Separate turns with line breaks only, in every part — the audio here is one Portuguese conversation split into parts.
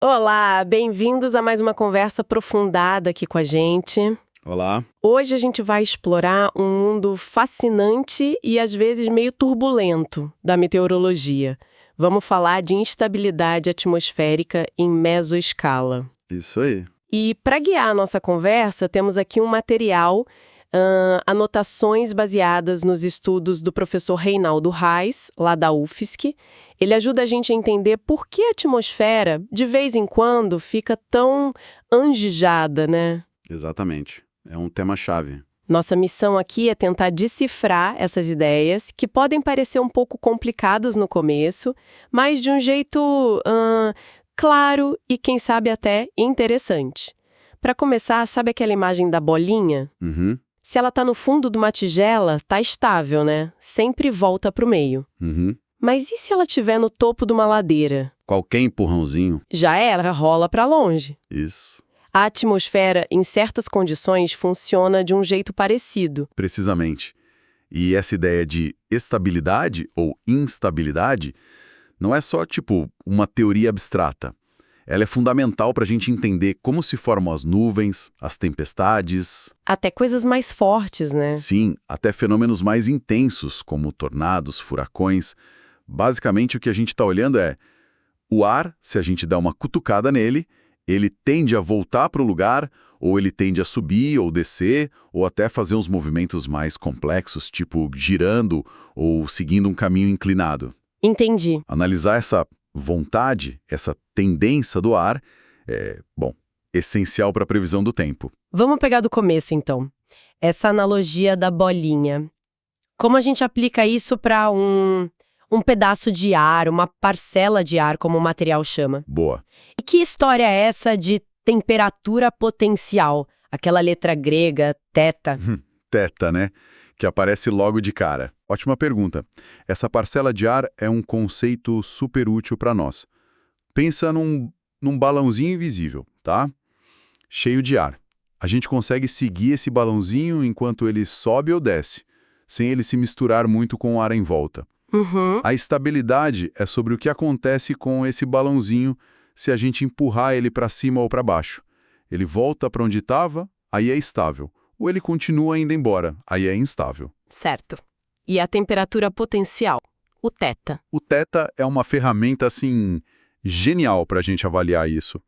Olá, bem-vindos a mais uma conversa aprofundada aqui com a gente.
Olá.
Hoje a gente vai explorar um mundo fascinante e às vezes meio turbulento da meteorologia. Vamos falar de instabilidade atmosférica em mesoescala.
Isso aí.
E para guiar a nossa conversa, temos aqui um material, anotações baseadas nos estudos do professor Reinaldo Reis, lá da UFSC. Ele ajuda a gente a entender por que a atmosfera, de vez em quando, fica tão anjijada, né?
Exatamente. É um tema-chave.
Nossa missão aqui é tentar decifrar essas ideias, que podem parecer um pouco complicadas no começo, mas de um jeito claro e, quem sabe, até interessante. Para começar, sabe aquela imagem da bolinha?
Uhum.
Se ela tá no fundo de uma tigela, tá estável, né? Sempre volta pro meio.
Uhum.
Mas e se ela estiver no topo de uma ladeira?
Qualquer empurrãozinho.
Já era, rola para longe.
Isso.
A atmosfera, em certas condições, funciona de um jeito parecido.
Precisamente. E essa ideia de estabilidade ou instabilidade não é só, uma teoria abstrata. Ela é fundamental para a gente entender como se formam as nuvens, as tempestades.
Até coisas mais fortes, né?
Sim, até fenômenos mais intensos, como tornados, furacões. Basicamente, o que a gente está olhando é o ar, se a gente dá uma cutucada nele, ele tende a voltar para o lugar, ou ele tende a subir ou descer, ou até fazer uns movimentos mais complexos, tipo girando ou seguindo um caminho inclinado.
Entendi.
Analisar essa vontade, essa tendência do ar, é, essencial para a previsão do tempo.
Vamos pegar do começo, então. Essa analogia da bolinha. Como a gente aplica isso para um pedaço de ar, uma parcela de ar, como o material chama?
Boa.
E que história é essa de temperatura potencial? Aquela letra grega, θ.
Teta, né? Que aparece logo de cara. Ótima pergunta. Essa parcela de ar é um conceito super útil para nós. Pensa num balãozinho invisível, tá? Cheio de ar. A gente consegue seguir esse balãozinho enquanto ele sobe ou desce, sem ele se misturar muito com o ar em volta.
Uhum.
A estabilidade é sobre o que acontece com esse balãozinho se a gente empurrar ele para cima ou para baixo. Ele volta para onde estava, aí é estável. Ou ele continua indo embora, aí é instável.
Certo. E a temperatura potencial? O θ.
O θ é uma ferramenta, genial para a gente avaliar isso.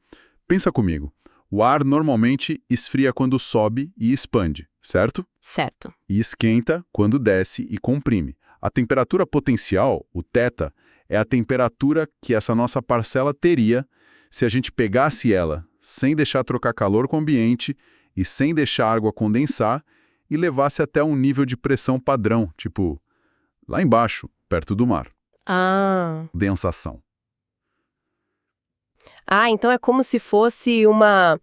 Pensa comigo. O ar normalmente esfria quando sobe e expande, certo?
Certo.
E esquenta quando desce e comprime. A temperatura potencial, o θ, é a temperatura que essa nossa parcela teria se a gente pegasse ela sem deixar trocar calor com o ambiente e sem deixar a água condensar e levasse até um nível de pressão padrão, tipo lá embaixo, perto do mar.
Ah.
Densação.
Então é como se fosse uma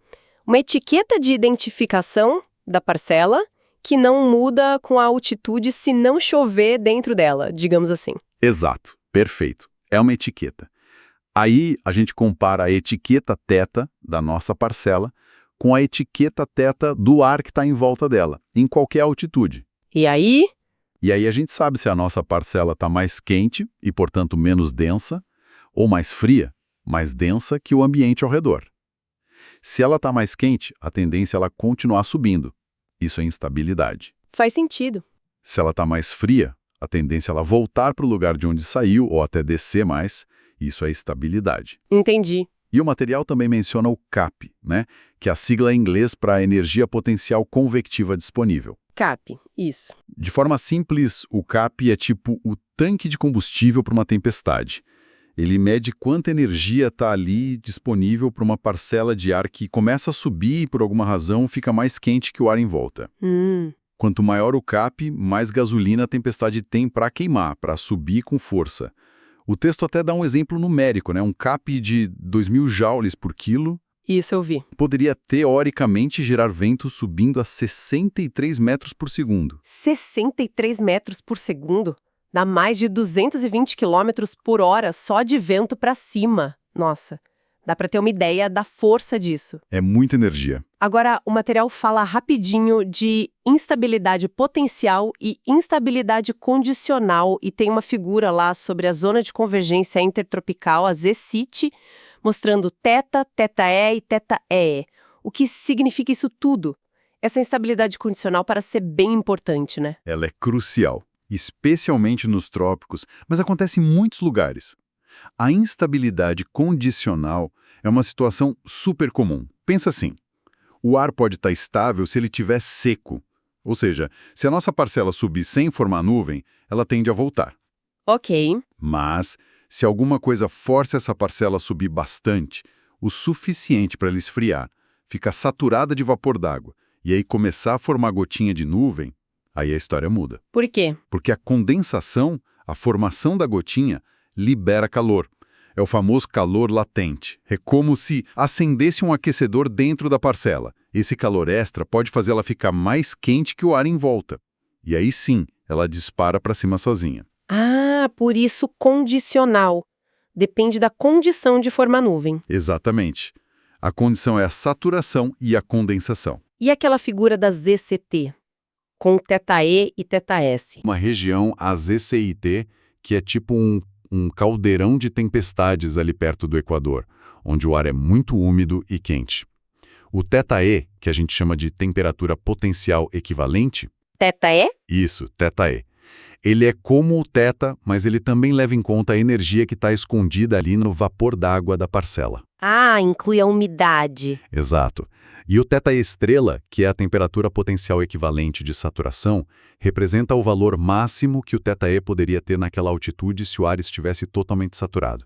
etiqueta de identificação da parcela que não muda com a altitude se não chover dentro dela, digamos assim.
Exato, perfeito. É uma etiqueta. Aí a gente compara a etiqueta θ da nossa parcela com a etiqueta θ do ar que está em volta dela, em qualquer altitude.
E aí?
E aí a gente sabe se a nossa parcela está mais quente e, portanto, menos densa, ou mais fria, mais densa que o ambiente ao redor. Se ela está mais quente, a tendência é ela continuar subindo. Isso é instabilidade.
Faz sentido.
Se ela está mais fria, a tendência é ela voltar para o lugar de onde saiu ou até descer mais. Isso é estabilidade.
Entendi.
E o material também menciona o CAP, né? Que é a sigla em inglês para energia potencial convectiva disponível.
CAP, isso.
De forma simples, o CAP é tipo o tanque de combustível para uma tempestade. Ele mede quanta energia está ali disponível para uma parcela de ar que começa a subir e, por alguma razão, fica mais quente que o ar em volta. Quanto maior o CAP, mais gasolina a tempestade tem para queimar, para subir com força. O texto até dá um exemplo numérico, né? Um CAP de 2.000 joules por quilo
Isso eu vi.
poderia, teoricamente, gerar vento subindo a 63 metros por segundo.
63 metros por segundo? Dá mais de 220 quilômetros por hora só de vento para cima. Nossa, dá para ter uma ideia da força disso.
É muita energia.
Agora, o material fala rapidinho de instabilidade potencial e instabilidade condicional e tem uma figura lá sobre a zona de convergência intertropical, a ZCIT, mostrando θ, θe e θe. O que significa isso tudo? Essa instabilidade condicional parece ser bem importante, né?
Ela é crucial, especialmente nos trópicos, mas acontece em muitos lugares. A instabilidade condicional é uma situação super comum. Pensa assim, o ar pode estar estável se ele estiver seco. Ou seja, se a nossa parcela subir sem formar nuvem, ela tende a voltar.
Ok.
Mas, se alguma coisa força essa parcela a subir bastante, o suficiente para ela esfriar, ficar saturada de vapor d'água, e aí começar a formar gotinha de nuvem, aí a história muda.
Por quê?
Porque a condensação, a formação da gotinha, libera calor. É o famoso calor latente. É como se acendesse um aquecedor dentro da parcela. Esse calor extra pode fazer ela ficar mais quente que o ar em volta. E aí sim, ela dispara para cima sozinha.
Ah, por isso condicional. Depende da condição de formar nuvem.
Exatamente. A condição é a saturação e a condensação.
E aquela figura da ZCT, com θe e θs?
Uma região, a ZCIT, que é tipo um caldeirão de tempestades ali perto do Equador, onde o ar é muito úmido e quente. O θe, que a gente chama de temperatura potencial equivalente...
θe?
Isso, θe. Ele é como o θ, mas ele também leva em conta a energia que está escondida ali no vapor d'água da parcela.
Ah, inclui a umidade.
Exato. E o θ estrela, que é a temperatura potencial equivalente de saturação, representa o valor máximo que o θe poderia ter naquela altitude se o ar estivesse totalmente saturado.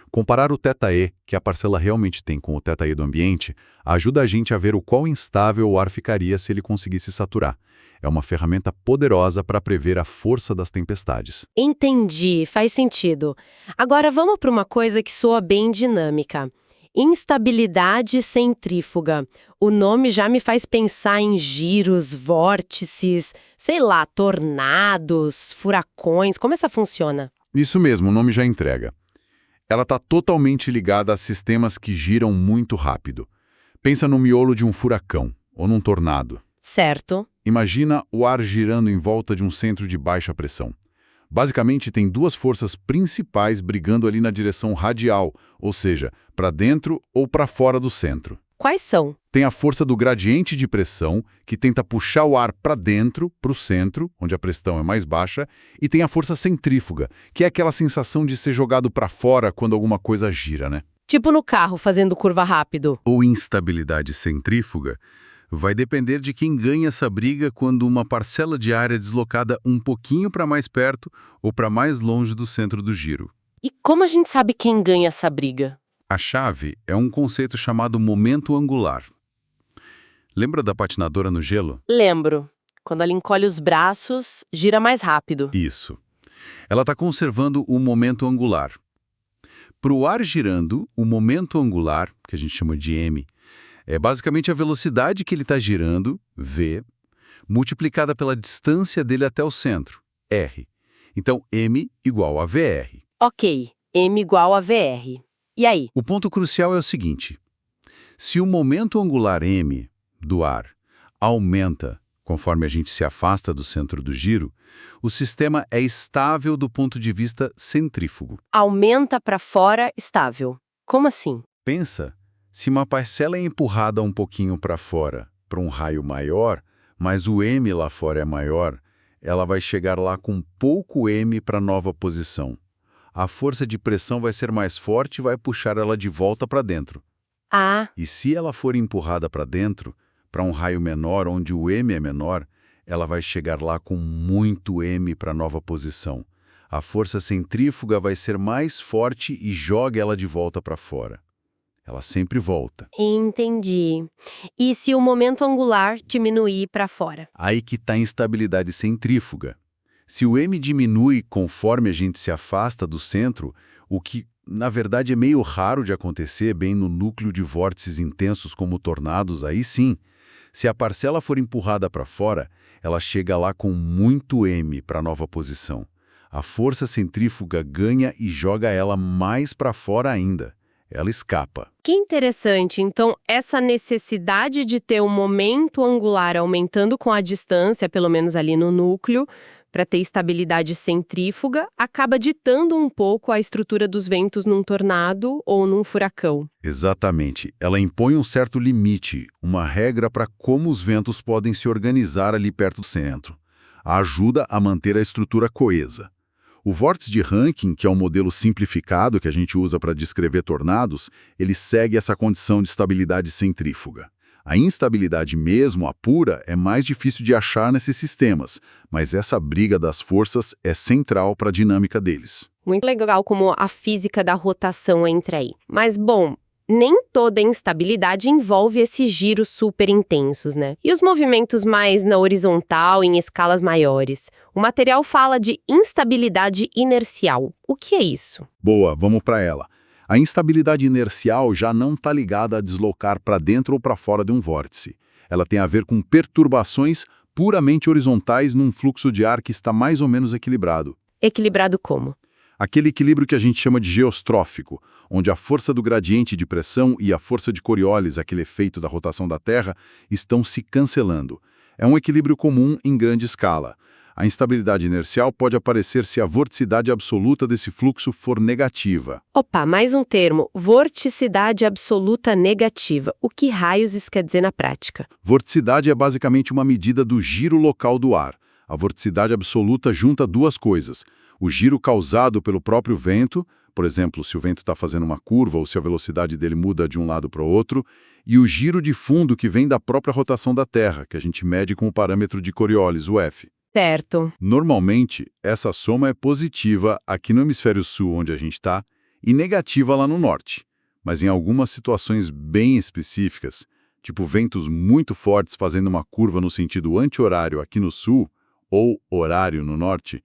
Comparar o θe, que a parcela realmente tem, com o θe do ambiente, ajuda a gente a ver o quão instável o ar ficaria se ele conseguisse saturar. É uma ferramenta poderosa para prever a força das tempestades.
Entendi, faz sentido. Agora vamos para uma coisa que soa bem dinâmica. Instabilidade centrífuga. O nome já me faz pensar em giros, vórtices, sei lá, tornados, furacões. Como essa funciona?
Isso mesmo, o nome já entrega. Ela está totalmente ligada a sistemas que giram muito rápido. Pensa no miolo de um furacão ou num tornado.
Certo.
Imagina o ar girando em volta de um centro de baixa pressão. Basicamente, tem duas forças principais brigando ali na direção radial, ou seja, para dentro ou para fora do centro.
Quais são?
Tem a força do gradiente de pressão, que tenta puxar o ar para dentro, para o centro, onde a pressão é mais baixa, e tem a força centrífuga, que é aquela sensação de ser jogado para fora quando alguma coisa gira, né?
Tipo no carro fazendo curva rápido.
Ou instabilidade centrífuga vai depender de quem ganha essa briga quando uma parcela de ar é deslocada um pouquinho para mais perto ou para mais longe do centro do giro.
E como a gente sabe quem ganha essa briga?
A chave é um conceito chamado momento angular. Lembra da patinadora no gelo?
Lembro. Quando ela encolhe os braços, gira mais rápido.
Isso. Ela está conservando o momento angular. Para o ar girando, o momento angular, que a gente chama de m, é basicamente a velocidade que ele está girando, v, multiplicada pela distância dele até o centro, r. Então, m igual a vr.
Ok, m igual a vr. E aí?
O ponto crucial é o seguinte: se o momento angular m do ar aumenta conforme a gente se afasta do centro do giro, o sistema é estável do ponto de vista centrífugo.
Aumenta para fora, estável. Como assim?
Pensa, se uma parcela é empurrada um pouquinho para fora, para um raio maior, mas o m lá fora é maior, ela vai chegar lá com pouco m para a nova posição. A força de pressão vai ser mais forte e vai puxar ela de volta para dentro.
Ah,
E se ela for empurrada para dentro, para um raio menor onde o m é menor, ela vai chegar lá com muito m para a nova posição. A força centrífuga vai ser mais forte e joga ela de volta para fora. Ela sempre volta.
entendi. E se o momento angular diminuir para fora?
Aí que está a instabilidade centrífuga. Se o m diminui conforme a gente se afasta do centro, o que, na verdade, é meio raro de acontecer bem no núcleo de vórtices intensos como tornados, aí sim. Se a parcela for empurrada para fora, ela chega lá com muito m para a nova posição. A força centrífuga ganha e joga ela mais para fora ainda. Ela escapa.
Que interessante. Então, essa necessidade de ter um momento angular aumentando com a distância, pelo menos ali no núcleo, para ter estabilidade centrífuga, acaba ditando um pouco a estrutura dos ventos num tornado ou num furacão.
Exatamente. Ela impõe um certo limite, uma regra para como os ventos podem se organizar ali perto do centro. Ajuda a manter a estrutura coesa. O vórtice de Rankine, que é um modelo simplificado que a gente usa para descrever tornados, ele segue essa condição de estabilidade centrífuga. A instabilidade mesmo, a pura, é mais difícil de achar nesses sistemas, mas essa briga das forças é central para a dinâmica deles.
Muito legal como a física da rotação entra aí. Mas, bom, nem toda instabilidade envolve esses giros super intensos, né? E os movimentos mais na horizontal, em escalas maiores? O material fala de instabilidade inercial. O que é isso?
Boa, vamos para ela. A instabilidade inercial já não está ligada a deslocar para dentro ou para fora de um vórtice. Ela tem a ver com perturbações puramente horizontais num fluxo de ar que está mais ou menos equilibrado.
Equilibrado como?
Aquele equilíbrio que a gente chama de geostrófico, onde a força do gradiente de pressão e a força de Coriolis, aquele efeito da rotação da Terra, estão se cancelando. É um equilíbrio comum em grande escala. A instabilidade inercial pode aparecer se a vorticidade absoluta desse fluxo for negativa.
Opa, mais um termo, vorticidade absoluta negativa. O que raios isso quer dizer na prática?
Vorticidade é basicamente uma medida do giro local do ar. A vorticidade absoluta junta duas coisas: o giro causado pelo próprio vento, por exemplo, se o vento está fazendo uma curva ou se a velocidade dele muda de um lado para o outro, e o giro de fundo que vem da própria rotação da Terra, que a gente mede com o parâmetro de Coriolis, o F.
Certo.
Normalmente, essa soma é positiva aqui no hemisfério sul, onde a gente está, e negativa lá no norte. Mas em algumas situações bem específicas, tipo ventos muito fortes fazendo uma curva no sentido anti-horário aqui no sul, ou horário no norte,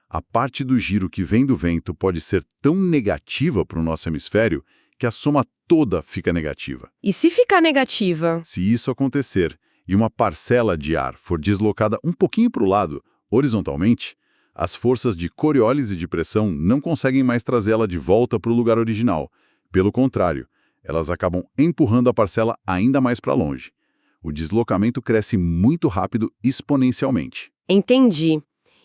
a parte do giro que vem do vento pode ser tão negativa para o nosso hemisfério que a soma toda fica negativa.
E se ficar negativa?
Se isso acontecer e uma parcela de ar for deslocada um pouquinho para o lado, horizontalmente, as forças de Coriolis e de pressão não conseguem mais trazê-la de volta para o lugar original. Pelo contrário, elas acabam empurrando a parcela ainda mais para longe. O deslocamento cresce muito rápido exponencialmente.
Entendi.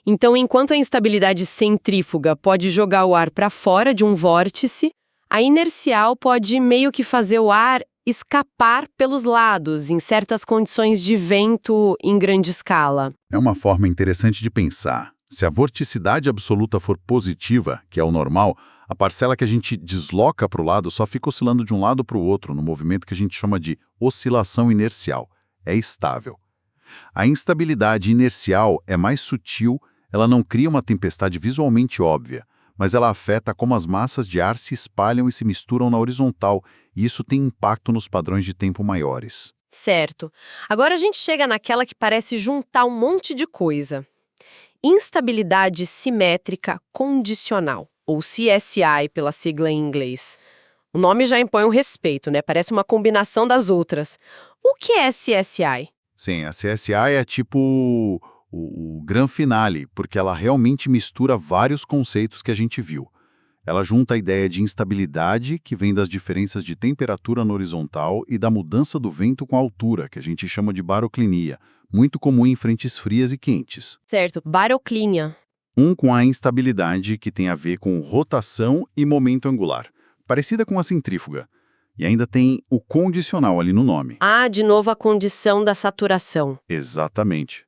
Então, enquanto a instabilidade centrífuga pode jogar o ar para fora de um vórtice, a inercial pode meio que fazer o ar escapar pelos lados, em certas condições de vento em grande escala.
É uma forma interessante de pensar. Se a vorticidade absoluta for positiva, que é o normal, a parcela que a gente desloca para o lado só fica oscilando de um lado para o outro, no movimento que a gente chama de oscilação inercial. É estável. A instabilidade inercial é mais sutil, ela não cria uma tempestade visualmente óbvia, mas ela afeta como as massas de ar se espalham e se misturam na horizontal, e isso tem impacto nos padrões de tempo maiores.
Certo. Agora a gente chega naquela que parece juntar um monte de coisa. Instabilidade simétrica condicional, ou CSI pela sigla em inglês. O nome já impõe um respeito, né? Parece uma combinação das outras. O que é CSI?
Sim, a CSI é tipo o gran finale, porque ela realmente mistura vários conceitos que a gente viu. Ela junta a ideia de instabilidade, que vem das diferenças de temperatura no horizontal, e da mudança do vento com a altura, que a gente chama de baroclinia, muito comum em frentes frias e quentes.
Certo, baroclínia.
Com a instabilidade, que tem a ver com rotação e momento angular, parecida com a centrífuga. E ainda tem o condicional ali no nome.
Ah, de novo a condição da saturação.
Exatamente.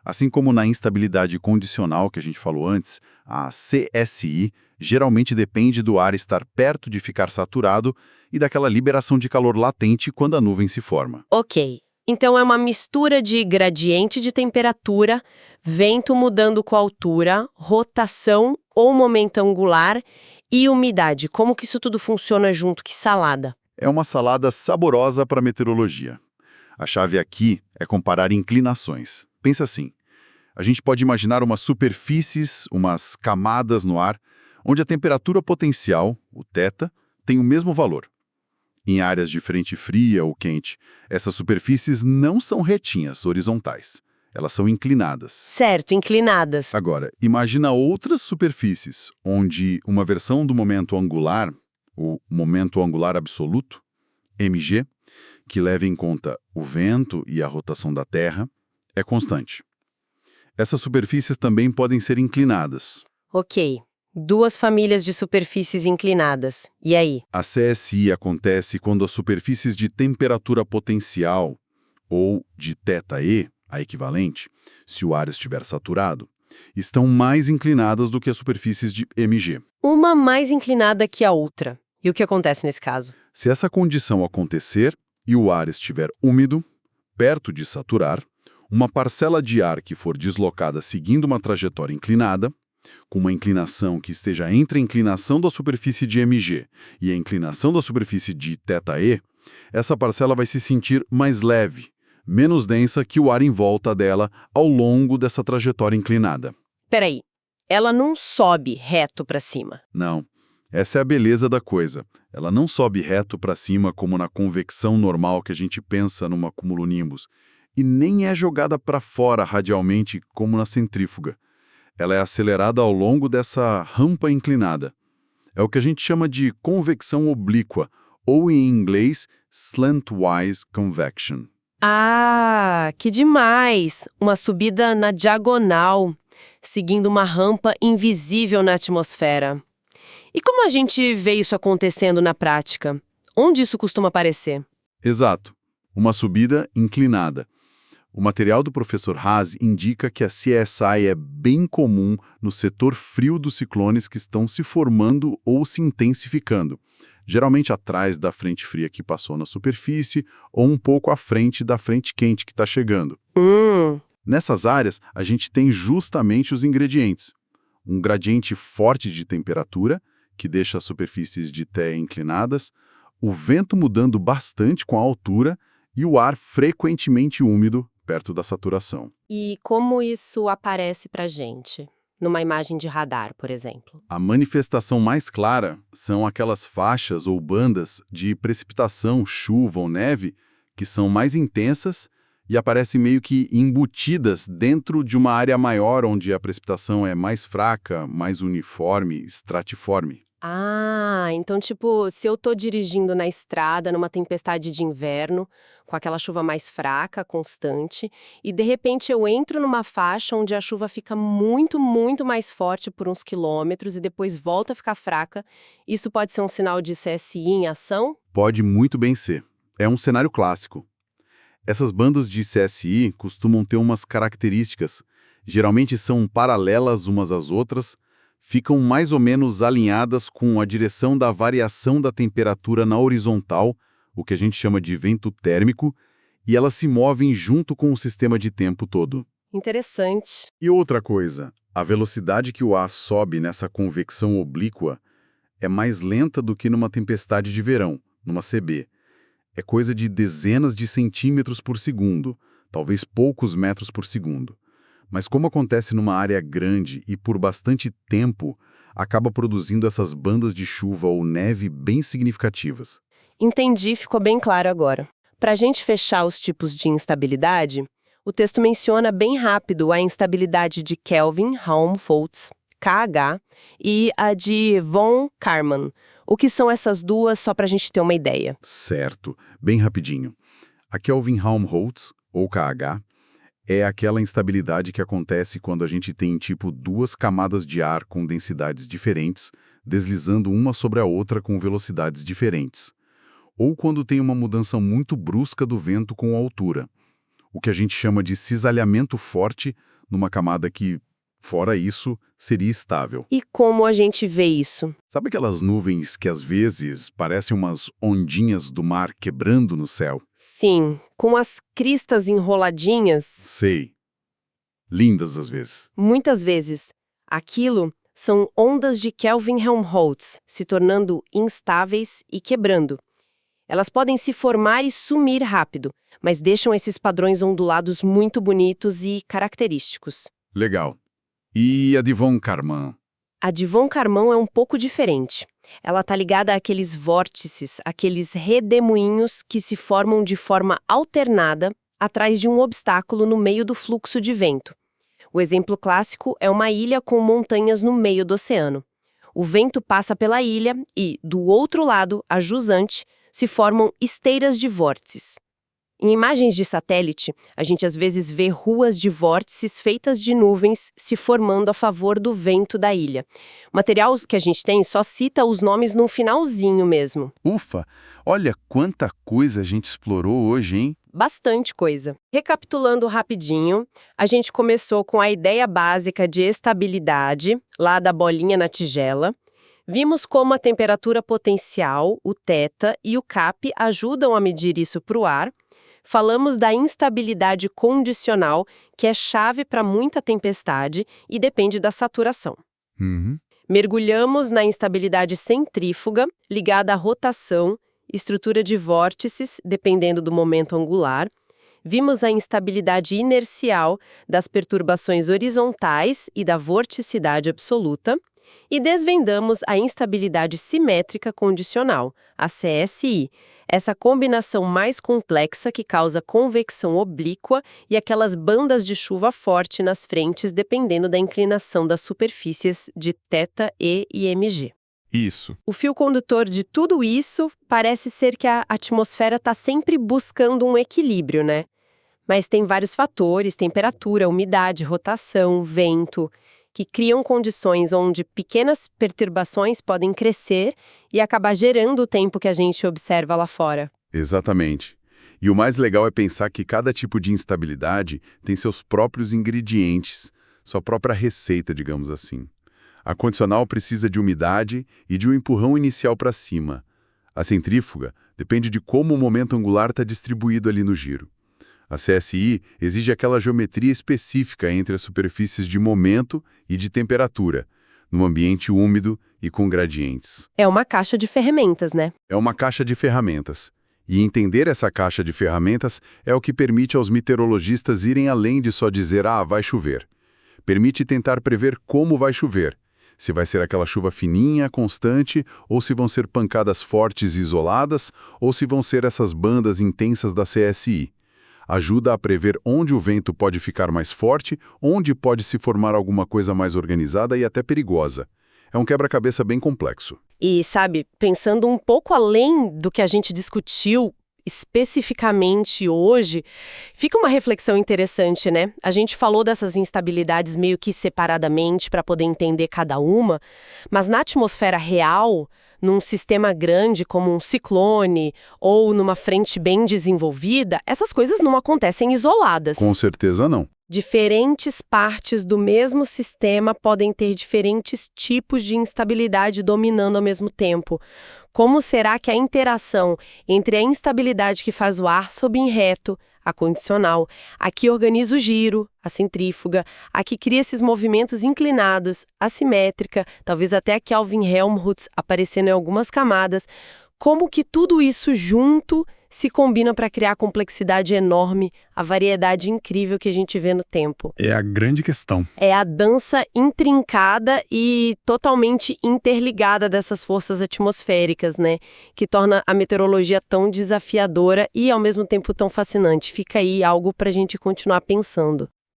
Assim como na instabilidade condicional que a gente falou antes, a CSI geralmente depende do ar estar perto de ficar saturado e daquela liberação de calor latente quando a nuvem se forma.
Ok. Então é uma mistura de gradiente de temperatura, vento mudando com a altura, rotação ou momento angular e umidade. Como que isso tudo funciona junto? Que salada.
É uma salada saborosa para meteorologia. A chave aqui é comparar inclinações. Pensa assim, a gente pode imaginar umas superfícies, umas camadas no ar, onde a temperatura potencial, o θ, tem o mesmo valor. Em áreas de frente fria ou quente, essas superfícies não são retinhas, horizontais. Elas são inclinadas.
Certo, inclinadas.
Agora, imagina outras superfícies, onde uma versão do momento angular, o momento angular absoluto, mg, que leva em conta o vento e a rotação da Terra, é constante. Essas superfícies também podem ser inclinadas.
Ok. Duas famílias de superfícies inclinadas. E aí?
A CSI acontece quando as superfícies de temperatura potencial, ou de θe, a equivalente, se o ar estiver saturado, estão mais inclinadas do que as superfícies de mg.
Uma mais inclinada que a outra. E o que acontece nesse caso?
Se essa condição acontecer e o ar estiver úmido, perto de saturar, uma parcela de ar que for deslocada seguindo uma trajetória inclinada, com uma inclinação que esteja entre a inclinação da superfície de mg e a inclinação da superfície de θe, essa parcela vai se sentir mais leve, menos densa que o ar em volta dela ao longo dessa trajetória inclinada.
Peraí, ela não sobe reto para cima.
Não, essa é a beleza da coisa. Ela não sobe reto para cima como na convecção normal que a gente pensa numa cumulonimbus, e nem é jogada para fora radialmente como na centrífuga. Ela é acelerada ao longo dessa rampa inclinada. É o que a gente chama de convecção oblíqua, ou em inglês, slantwise convection.
Ah, que demais! Uma subida na diagonal, seguindo uma rampa invisível na atmosfera. E como a gente vê isso acontecendo na prática? Onde isso costuma aparecer?
Exato, uma subida inclinada. O material do professor Haas indica que a CSI é bem comum no setor frio dos ciclones que estão se formando ou se intensificando, geralmente atrás da frente fria que passou na superfície ou um pouco à frente da frente quente que está chegando. Nessas áreas, a gente tem justamente os ingredientes. Um gradiente forte de temperatura, que deixa as superfícies de terra inclinadas, o vento mudando bastante com a altura e o ar frequentemente úmido perto da saturação.
E como isso aparece pra gente? Numa imagem de radar, por exemplo.
A manifestação mais clara são aquelas faixas ou bandas de precipitação, chuva ou neve, que são mais intensas e aparecem meio que embutidas dentro de uma área maior onde a precipitação é mais fraca, mais uniforme, estratiforme.
Ah, então tipo, se eu tô dirigindo na estrada numa tempestade de inverno, com aquela chuva mais fraca, constante, e de repente eu entro numa faixa onde a chuva fica muito, muito mais forte por uns quilômetros e depois volta a ficar fraca, isso pode ser um sinal de CSI em ação?
Pode muito bem ser. É um cenário clássico. Essas bandas de CSI costumam ter umas características, geralmente são paralelas umas às outras, ficam mais ou menos alinhadas com a direção da variação da temperatura na horizontal, o que a gente chama de vento térmico, e elas se movem junto com o sistema de tempo todo.
Interessante.
E outra coisa, a velocidade que o ar sobe nessa convecção oblíqua é mais lenta do que numa tempestade de verão, numa CB. É coisa de dezenas de centímetros por segundo, talvez poucos metros por segundo. Mas como acontece numa área grande e por bastante tempo, acaba produzindo essas bandas de chuva ou neve bem significativas.
Entendi, ficou bem claro agora. Para a gente fechar os tipos de instabilidade, o texto menciona bem rápido a instabilidade de Kelvin-Helmholtz, KH, e a de von Karman. O que são essas duas, só para a gente ter uma ideia?
Certo, bem rapidinho. A Kelvin-Helmholtz, ou KH, é aquela instabilidade que acontece quando a gente tem, tipo, duas camadas de ar com densidades diferentes, deslizando uma sobre a outra com velocidades diferentes. Ou quando tem uma mudança muito brusca do vento com a altura. O que a gente chama de cisalhamento forte numa camada que, fora isso, seria estável.
E como a gente vê isso?
Sabe aquelas nuvens que às vezes parecem umas ondinhas do mar quebrando no céu?
Sim, com as cristas enroladinhas.
Sei. Lindas às vezes.
Muitas vezes, aquilo são ondas de Kelvin-Helmholtz, se tornando instáveis e quebrando. Elas podem se formar e sumir rápido, mas deixam esses padrões ondulados muito bonitos e característicos.
Legal. E a de von Karman?
A de von Karman é um pouco diferente. Ela está ligada àqueles vórtices, aqueles redemoinhos que se formam de forma alternada atrás de um obstáculo no meio do fluxo de vento. O exemplo clássico é uma ilha com montanhas no meio do oceano. O vento passa pela ilha e, do outro lado, a jusante, se formam esteiras de vórtices. Em imagens de satélite, a gente às vezes vê ruas de vórtices feitas de nuvens se formando a favor do vento da ilha. O material que a gente tem só cita os nomes no finalzinho mesmo.
Ufa! Olha quanta coisa a gente explorou hoje, hein?
Bastante coisa. Recapitulando rapidinho, a gente começou com a ideia básica de estabilidade, lá da bolinha na tigela. Vimos como a temperatura potencial, o θ e o Cap ajudam a medir isso para o ar. Falamos da instabilidade condicional, que é chave para muita tempestade e depende da saturação.
Uhum.
Mergulhamos na instabilidade centrífuga, ligada à rotação, estrutura de vórtices, dependendo do momento angular. Vimos a instabilidade inercial das perturbações horizontais e da vorticidade absoluta. E desvendamos a instabilidade simétrica condicional, a CSI, essa combinação mais complexa que causa convecção oblíqua e aquelas bandas de chuva forte nas frentes dependendo da inclinação das superfícies de θ, E e MG.
Isso.
O fio condutor de tudo isso parece ser que a atmosfera está sempre buscando um equilíbrio, né? Mas tem vários fatores, temperatura, umidade, rotação, vento, que criam condições onde pequenas perturbações podem crescer e acabar gerando o tempo que a gente observa lá fora.
Exatamente. E o mais legal é pensar que cada tipo de instabilidade tem seus próprios ingredientes, sua própria receita, digamos assim. A condicional precisa de umidade e de um empurrão inicial para cima. A centrífuga depende de como o momento angular está distribuído ali no giro. A CSI exige aquela geometria específica entre as superfícies de momento e de temperatura, num ambiente úmido e com gradientes.
É uma caixa de ferramentas, né?
É uma caixa de ferramentas. E entender essa caixa de ferramentas é o que permite aos meteorologistas irem além de só dizer, vai chover. Permite tentar prever como vai chover. Se vai ser aquela chuva fininha, constante, ou se vão ser pancadas fortes e isoladas, ou se vão ser essas bandas intensas da CSI. Ajuda a prever onde o vento pode ficar mais forte, onde pode se formar alguma coisa mais organizada e até perigosa. É um quebra-cabeça bem complexo.
E, sabe, pensando um pouco além do que a gente discutiu especificamente hoje, fica uma reflexão interessante, né? A gente falou dessas instabilidades meio que separadamente para poder entender cada uma, mas na atmosfera real, num sistema grande como um ciclone ou numa frente bem desenvolvida, essas coisas não acontecem isoladas.
Com certeza não.
Diferentes partes do mesmo sistema podem ter diferentes tipos de instabilidade dominando ao mesmo tempo. Como será que a interação entre a instabilidade que faz o ar subir em reto, a condicional, a que organiza o giro, a centrífuga, a que cria esses movimentos inclinados, a simétrica, talvez até a Kelvin-Helmholtz aparecendo em algumas camadas, como que tudo isso junto se combina para criar a complexidade enorme, a variedade incrível que a gente vê no tempo.
É a grande questão.
É a dança intrincada e totalmente interligada dessas forças atmosféricas, né? Que torna a meteorologia tão desafiadora e, ao mesmo tempo, tão fascinante. Fica aí algo para a gente continuar pensando.